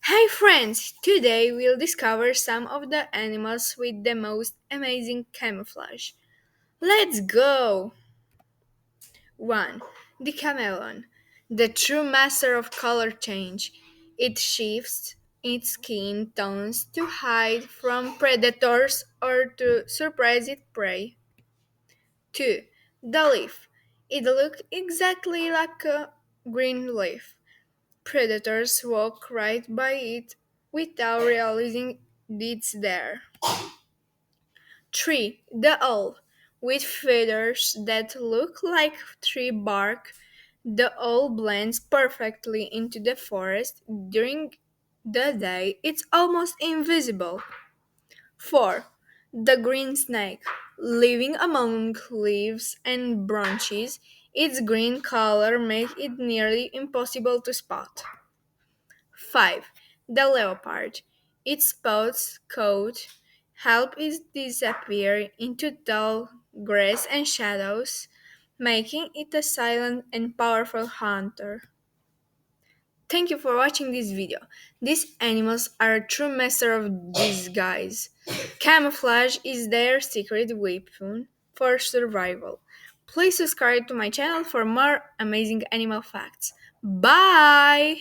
Hey friends! Today we'll discover some of the animals with the most amazing camouflage. Let's go! 1. The chameleon, the true master of color change. It shifts its skin tones to hide from predators or to surprise its prey. 2. The leaf. It looks exactly like a green leaf. Predators walk right by it without realizing it's there. 3. The owl. With feathers that look like tree bark, the owl blends perfectly into the forest. During the day, it's almost invisible. 4. The green snake. Living among leaves and branches, its green color makes it nearly impossible to spot. 5. The leopard. Its spot's coat helps it disappear into tall grass and shadows, making it a silent and powerful hunter. Thank you for watching this video. These animals are a true master of disguise. Camouflage is their secret weapon for survival. Please subscribe to my channel for more amazing animal facts. Bye!